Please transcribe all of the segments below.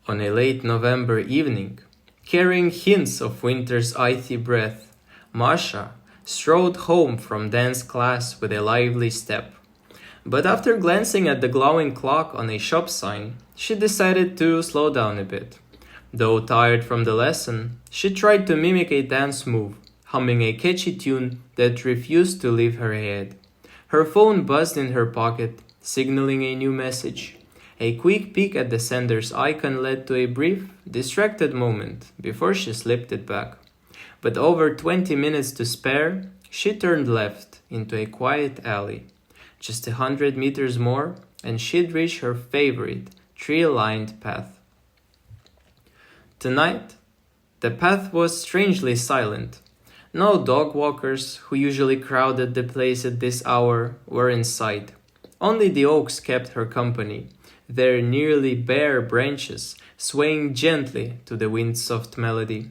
On a late November evening, carrying hints of winter's icy breath, Masha strode home from dance class with a lively step. But after glancing at the glowing clock on a shop sign, she decided to slow down a bit. Though tired from the lesson, she tried to mimic a dance move, humming a catchy tune that refused to leave her head. Her phone buzzed in her pocket, signaling a new message. A quick peek at the sender's icon led to a brief, distracted moment before she slipped it back. With over 20 minutes to spare, she turned left into a quiet alley. Just 100 meters more, and she'd reach her favorite, tree-lined path. Tonight, the path was strangely silent. No dog walkers, who usually crowded the place at this hour, were in sight. Only the oaks kept her company, their nearly bare branches swaying gently to the wind's soft melody.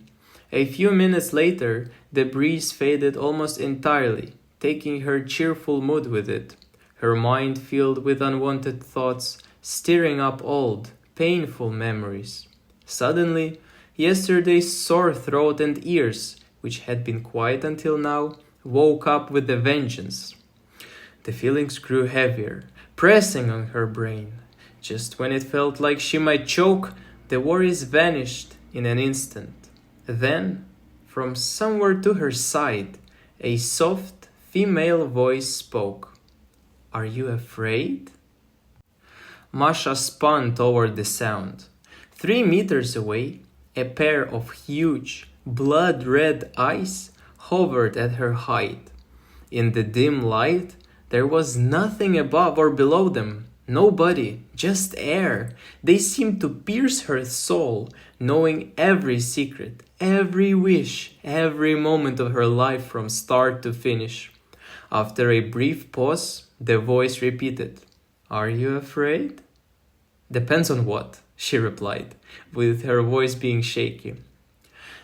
A few minutes later, the breeze faded almost entirely, taking her cheerful mood with it, her mind filled with unwanted thoughts, stirring up old, painful memories. Suddenly, yesterday's sore throat and ears, which had been quiet until now, woke up with a vengeance. The feelings grew heavier, pressing on her brain. Just when it felt like she might choke, the worries vanished in an instant. Then, from somewhere to her side, a soft female voice spoke. "Are you afraid?" Masha spun toward the sound. 3 meters away, a pair of huge, blood-red eyes hovered at her height. In the dim light, there was nothing above or below them. Nobody, just air. They seemed to pierce her soul, knowing every secret, every wish, every moment of her life from start to finish. After a brief pause, the voice repeated, "Are you afraid?" "Depends on what," she replied, with her voice being shaky.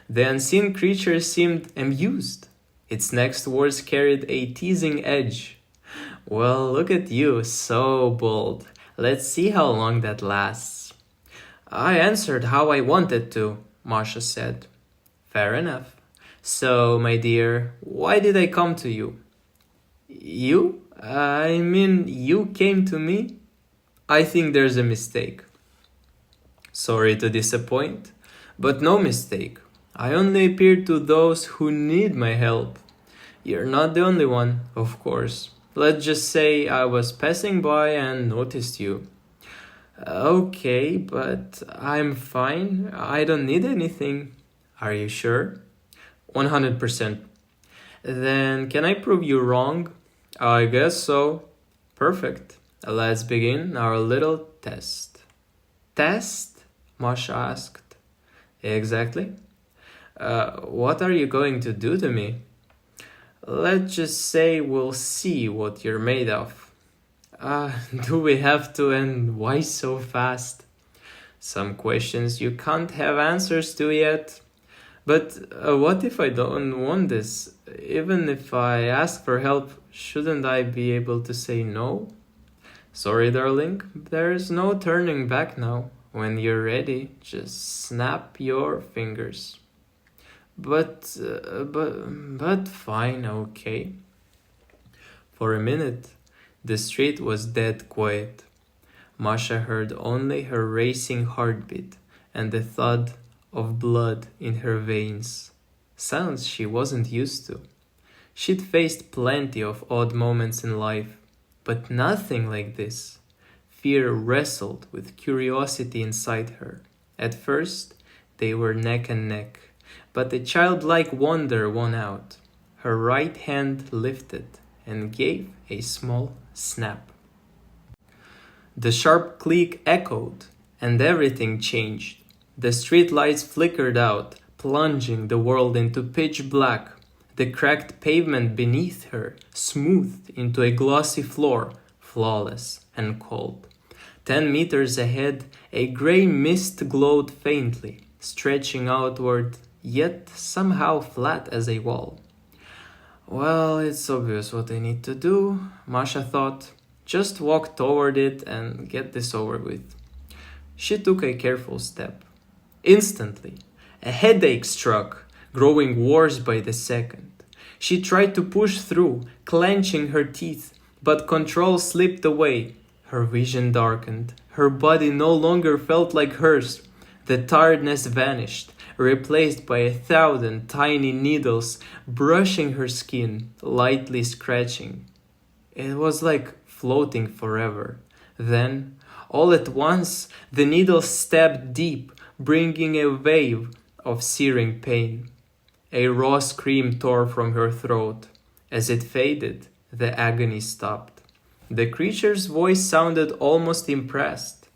The unseen creature seemed amused. Its next words carried a teasing edge. "Well, look at you, so bold. Let's see how long that lasts." "I answered how I wanted to," Masha said. "Fair enough. So, my dear, why did I come to you?" "You? I mean, you came to me?" "I think there's a mistake." "Sorry to disappoint, but no mistake. I only appear to those who need my help. You're not the only one, of course. Let's just say I was passing by and noticed you." "Okay, but I'm fine. I don't need anything." "Are you sure?" 100%. "Then can I prove you wrong?" "I guess so." "Perfect. Let's begin our little test." "Test?" Masha asked. "Exactly. What are you going to do to me?" "Let's just say we'll see what you're made of." Do we have to, and why so fast?" "Some questions you can't have answers to yet." "But what if I don't want this? Even if I ask for help, shouldn't I be able to say no?" "Sorry, darling, there's no turning back now. When you're ready, just snap your fingers." But fine, okay." For a minute, the street was dead quiet. Masha heard only her racing heartbeat and the thud of blood in her veins. Sounds she wasn't used to. She'd faced plenty of odd moments in life, but nothing like this. Fear wrestled with curiosity inside her. At first, they were neck and neck. But the childlike wonder won out. Her right hand lifted and gave a small snap. The sharp click echoed, and everything changed. The streetlights flickered out, plunging the world into pitch black. The cracked pavement beneath her smoothed into a glossy floor, flawless and cold. 10 meters ahead, a gray mist glowed faintly, stretching outward, yet somehow flat as a wall. Well, it's obvious what I need to do, Masha thought. Just walk toward it and get this over with. She took a careful step. Instantly, a headache struck, growing worse by the second. She tried to push through, clenching her teeth, but control slipped away. Her vision darkened. Her body no longer felt like hers. The tiredness vanished, replaced by 1,000 tiny needles brushing her skin, lightly scratching. It was like floating forever. Then, all at once, the needle stabbed deep, bringing a wave of searing pain. A raw scream tore from her throat. As it faded, the agony stopped. The creature's voice sounded almost impressed.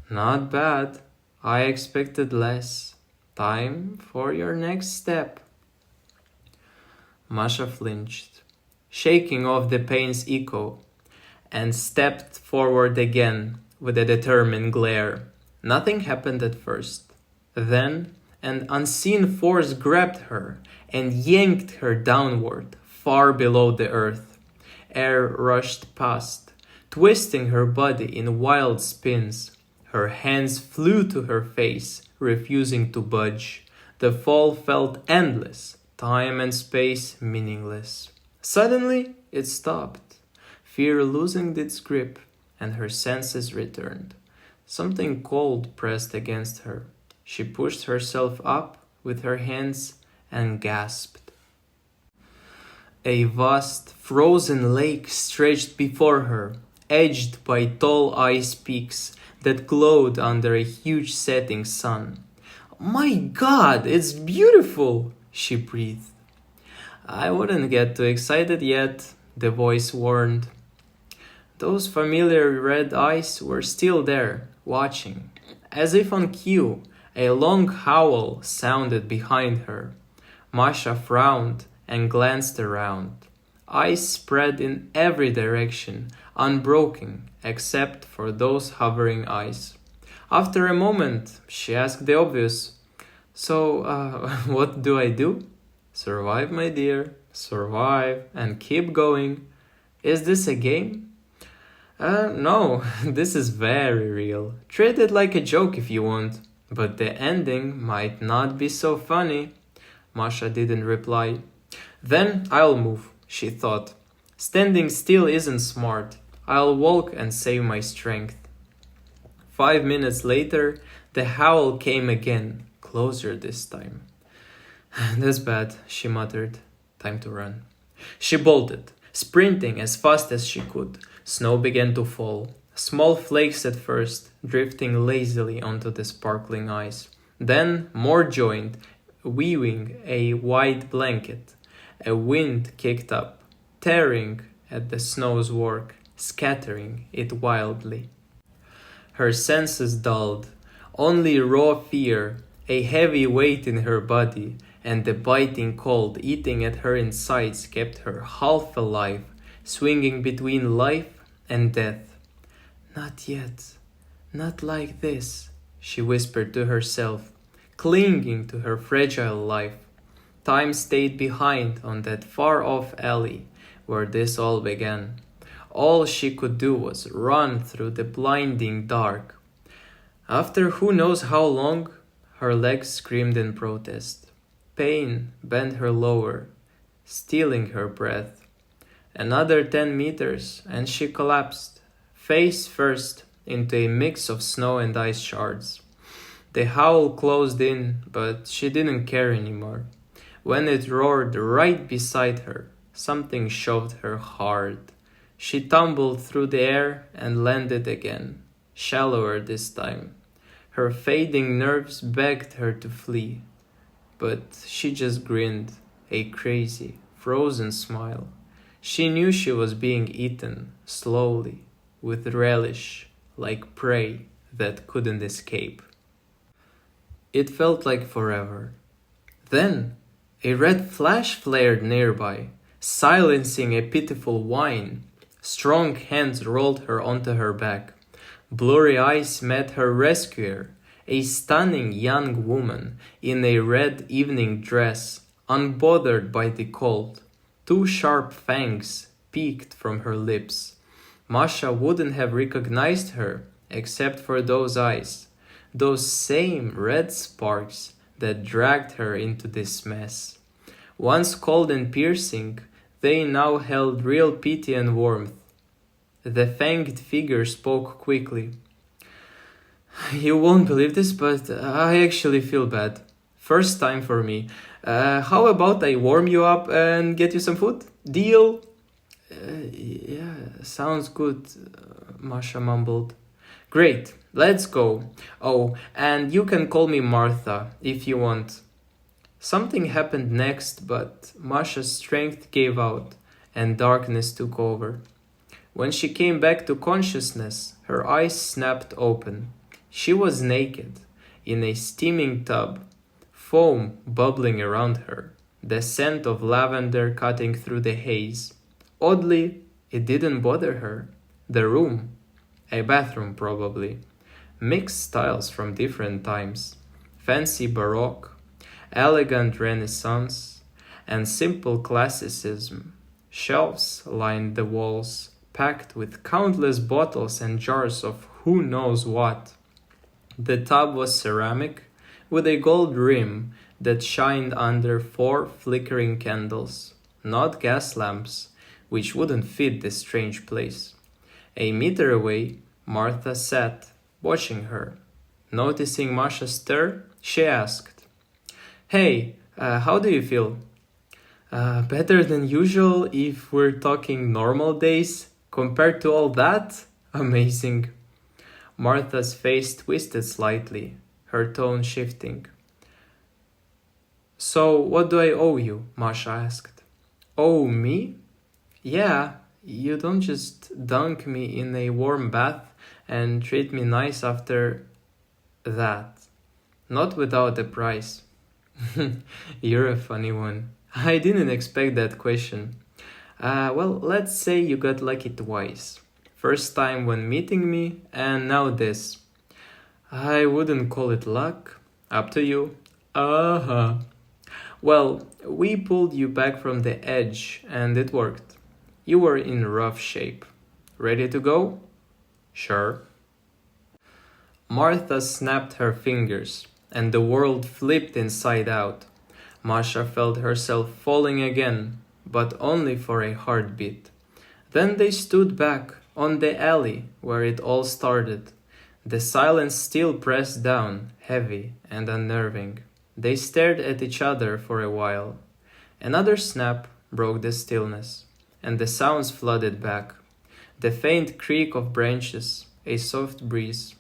"Not bad. I expected less. Time for your next step." Masha flinched, shaking off the pain's echo, and stepped forward again with a determined glare. Nothing happened at first. Then an unseen force grabbed her and yanked her downward, far below the earth. Air rushed past, twisting her body in wild spins. Her hands flew to her face, refusing to budge. The fall felt endless, time and space meaningless. Suddenly, it stopped, fear loosened its grip, and her senses returned. Something cold pressed against her. She pushed herself up with her hands and gasped. A vast, frozen lake stretched before her, edged by tall ice peaks that glowed under a huge setting sun. "My God, it's beautiful!" she breathed. "I wouldn't get too excited yet," the voice warned. Those familiar red eyes were still there, watching. As if on cue, a long howl sounded behind her. Masha frowned and glanced around. Ice spread in every direction, unbroken except for those hovering eyes. After a moment, she asked the obvious, "So, what do I do?" "Survive, my dear, survive and keep going." "Is this a game?" No, this is very real. Treat it like a joke if you want, but the ending might not be so funny." Masha didn't reply. "Then I'll move," she thought. "Standing still isn't smart. I'll walk and save my strength." 5 minutes later, the howl came again, closer this time. "That's bad," she muttered. "Time to run." She bolted, sprinting as fast as she could. Snow began to fall, small flakes at first, drifting lazily onto the sparkling ice. Then more joined, weaving a white blanket. A wind kicked up, tearing at the snow's work, scattering it wildly. Her senses dulled. Only raw fear, a heavy weight in her body, and the biting cold eating at her insides kept her half alive, swinging between life and death. "Not yet, not like this," she whispered to herself, clinging to her fragile life. Time stayed behind on that far-off alley where this all began. All she could do was run through the blinding dark. After who knows how long, her legs screamed in protest. Pain bent her lower, stealing her breath. Another 10 meters and she collapsed, face first, into a mix of snow and ice shards. The howl closed in, but she didn't care anymore. When it roared right beside her, something shoved her hard. She tumbled through the air and landed again, shallower this time. Her fading nerves begged her to flee, but she just grinned, a crazy, frozen smile. She knew she was being eaten, slowly, with relish, like prey that couldn't escape. It felt like forever. Then, a red flash flared nearby, silencing a pitiful whine. Strong hands rolled her onto her back. Blurry eyes met her rescuer, a stunning young woman in a red evening dress, unbothered by the cold. 2 sharp fangs peeked from her lips. Masha wouldn't have recognized her except for those eyes. Those same red sparks that dragged her into this mess. Once cold and piercing, they now held real pity and warmth. The fanged figure spoke quickly. You won't believe this, but I actually feel bad. First time for me. How about I warm you up and get you some food? Deal? Yeah, sounds good, Masha mumbled. Great, let's go. Oh, and you can call me Martha if you want. Something happened next, but Masha's strength gave out and darkness took over. When she came back to consciousness, her eyes snapped open. She was naked, in a steaming tub, foam bubbling around her, the scent of lavender cutting through the haze. Oddly, it didn't bother her. The room, a bathroom probably, mixed styles from different times, fancy Baroque, elegant Renaissance, and simple classicism. Shelves lined the walls, packed with countless bottles and jars of who knows what. The tub was ceramic, with a gold rim that shined under 4 flickering candles, not gas lamps, which wouldn't fit this strange place. A meter away, Martha sat, watching her. Noticing Masha stir, she asked, Hey, how do you feel? Better than usual if we're talking normal days. Compared to all that, amazing. Martha's face twisted slightly, her tone shifting. So, what do I owe you? Masha asked. Owe me? Yeah, you don't just dunk me in a warm bath and treat me nice after that. Not without a price. You're a funny one. I didn't expect that question. Well, let's say you got lucky twice. First time when meeting me, and now this. I wouldn't call it luck. Up to you. Uh-huh. Well, we pulled you back from the edge, and it worked. You were in rough shape. Ready to go? Sure. Martha snapped her fingers, and the world flipped inside out. Masha felt herself falling again, but only for a heartbeat. Then they stood back on the alley where it all started. The silence still pressed down, heavy and unnerving. They stared at each other for a while. Another snap broke the stillness, and the sounds flooded back. The faint creak of branches, a soft breeze.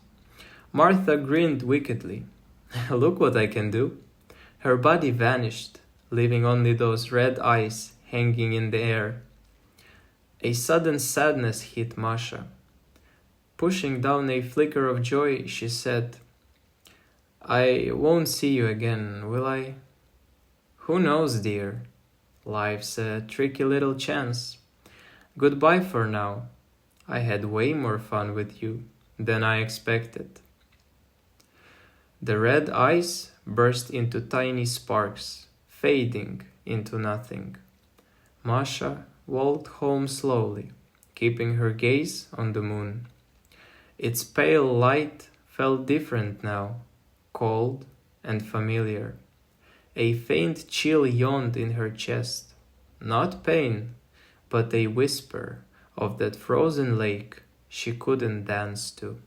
Martha grinned wickedly. Look what I can do. Her body vanished, leaving only those red eyes hanging in the air. A sudden sadness hit Masha. Pushing down a flicker of joy, she said, I won't see you again, will I? Who knows, dear? Life's a tricky little chance. Goodbye for now. I had way more fun with you than I expected. The red eyes burst into tiny sparks, fading into nothing. Masha walked home slowly, keeping her gaze on the moon. Its pale light felt different now, cold and familiar. A faint chill yawned in her chest, not pain, but a whisper of that frozen lake she couldn't dance to.